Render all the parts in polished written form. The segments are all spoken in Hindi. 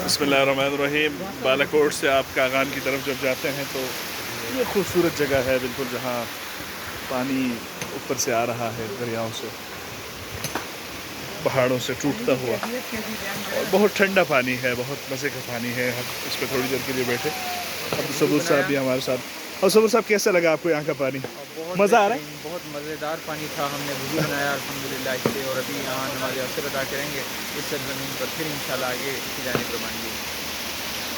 बिस्मिल्लाहिर्रहमानिर्रहीम। बालाकोट से आप कागान की तरफ जब जाते हैं तो ये खूबसूरत जगह है बिल्कुल, जहाँ पानी ऊपर से आ रहा है दरियाओं से, पहाड़ों से टूटता हुआ, और बहुत ठंडा पानी है, बहुत मज़े का पानी है। हम इस पर थोड़ी देर के लिए बैठे। अब सबूर साहब भी हमारे साथ। और सबूर साहब, कैसा लगा आपको यहाँ का पानी? बहुत मज़ा आ रहा है? बहुत मज़ेदार पानी था। हमने वुज़ू बनाया अल्हम्दुलिल्लाह इससे, और अभी यहाँ नमाज़ असर अदा करेंगे इस सरज़मीन पर, फिर इंशाल्लाह आगे की जानिब रवानगी।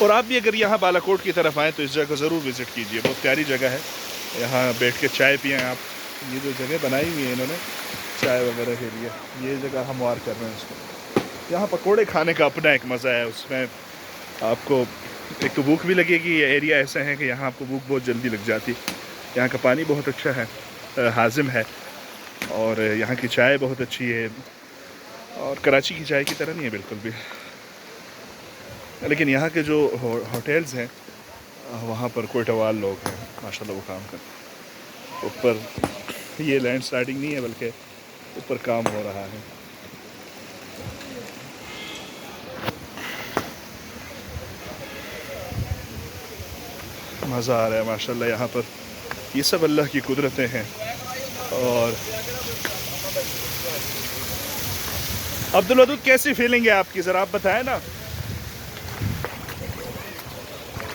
और आप भी अगर यहाँ बालाकोट की तरफ आएँ तो इस जगह ज़रूर विज़िट कीजिए, बहुत प्यारी जगह है। यहाँ बैठ के चाय पिएँ आप। ये जो जगह बनाई हुई है इन्होंने चाय वगैरह के लिए, ये जगह हमवार कर रहे हैं इसको। यहाँ पकोड़े खाने का अपना एक मज़ा है, उसमें आपको एक तो भूख भी लगेगी। ये एरिया ऐसा है कि यहाँ आपको भूख बहुत जल्दी लग जाती। यहाँ का पानी बहुत अच्छा है, हाजिम है, और यहाँ की चाय बहुत अच्छी है, और कराची की चाय की तरह नहीं है बिल्कुल भी। लेकिन यहाँ के जो होटल्स हैं वहाँ पर कोयटावाल लोग हैं माशाल्लाह, वो काम करते हैं। ऊपर ये लैंड स्लाइडिंग नहीं है, बल्कि ऊपर काम हो रहा है। मज़ा आ रहा है माशाल्लाह यहाँ पर। ये सब अल्लाह की कुदरतें हैं। और अब्दुल वदूद, कैसी फीलिंग है आपकी, ज़रा आप बताएं ना।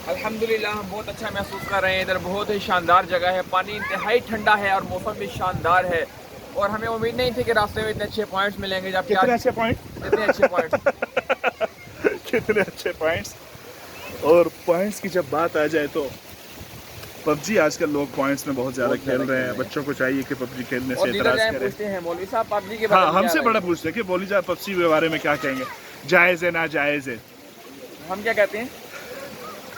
अल्हम्दुलिल्लाह हम बहुत अच्छा महसूस कर रहे हैं। इधर बहुत ही शानदार जगह है, पानी इंतहाई ठंडा है और मौसम भी शानदार है। और हमें उम्मीद नहीं थी कि रास्ते में इतने अच्छे पॉइंट्स मिलेंगे। जब कितने अच्छे पॉइंट इतने अच्छे पॉइंट्स कितने अच्छे पॉइंट्स। और पॉइंट्स की जब बात आ जाए तो पबजी आजकल लोग पॉइंट्स में बहुत ज़्यादा खेल रहे हैं। बच्चों को चाहिए कि पबजी खेलने से एतराज़ करें। पूछते हैं मौलवी साहब पबजी के बारे हाँ, में हमसे बड़ा पूछते हैं कि मौलवी साहब पबजी के बारे में क्या कहेंगे, जायज़ है ना जायज़ है। हम क्या कहते हैं?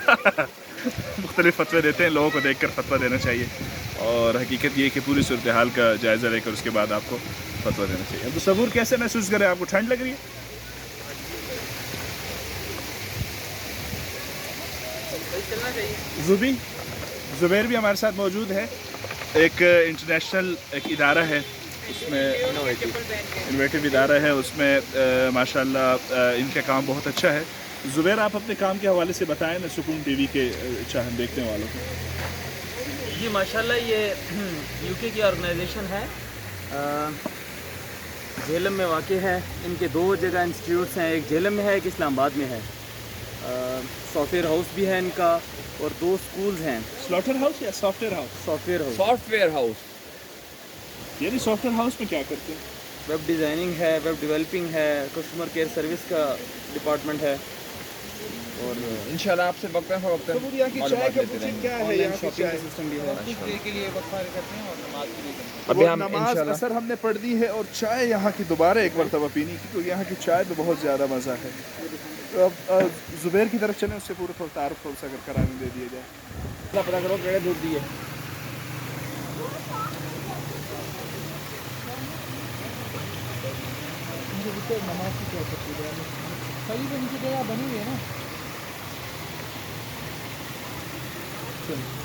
मुख्तलिफ फतवे देते हैं, लोगों को देख कर फतवा देना चाहिए, और हकीकत ये है कि पूरी सूरत हाल का जायज़ा लेकर उसके बाद आपको फतवा देना चाहिए। तो सबूर, कैसे महसूस करें? आपको ठंड लग रही है? चलना चाहिए। ज़ुबैर भी हमारे साथ मौजूद है। एक इंटरनेशनल एक इदारा है, उसमें इनोवेटिव इदारा है, उसमें माशाल्लाह इनका काम बहुत अच्छा है। ज़ुबैर, आप अपने काम के हवाले से बताएं ना सुकून टीवी के चाहने देखने वालों को। जी माशाल्लाह, ये यूके की ऑर्गेनाइजेशन है, झेलम में वाक़ है। इनके दो जगह इंस्टीट्यूट्स हैं, एक झेलम में है, एक इस्लामाबाद में है। सॉफ्टवेयर हाउस भी है इनका, और दो स्कूल्स हैं। स्लॉटर हाउस या सॉफ्टवेयर हाउस? सॉफ्टवेयर हाउस यानी सॉफ्टवेयर हाउस में क्या करते हैं? वेब डिज़ाइनिंग है, वेब डेवलपिंग है, कस्टमर केयर सर्विस का डिपार्टमें है। और इंशाल्लाह आपसे वक्त क्या है? यहाँ शॉपिंग सिस्टम भी है। अभी हम नमाज असर हमने पढ़ दी है, और चाय यहाँ की दोबारा एक मरतबा पीनी, क्योंकि यहाँ की चाय में बहुत ज़्यादा मज़ा है। तो अब ज़ुबैर की तरफ चलें, उससे पूरा तारुफ थोड़ा सा अगर कराने दे दिया जाए। पता करो केड़े दूध दिए। नमाज की क्या तस्वीर है? सही तो नीचे जगह बनी हुई है ना। चलो।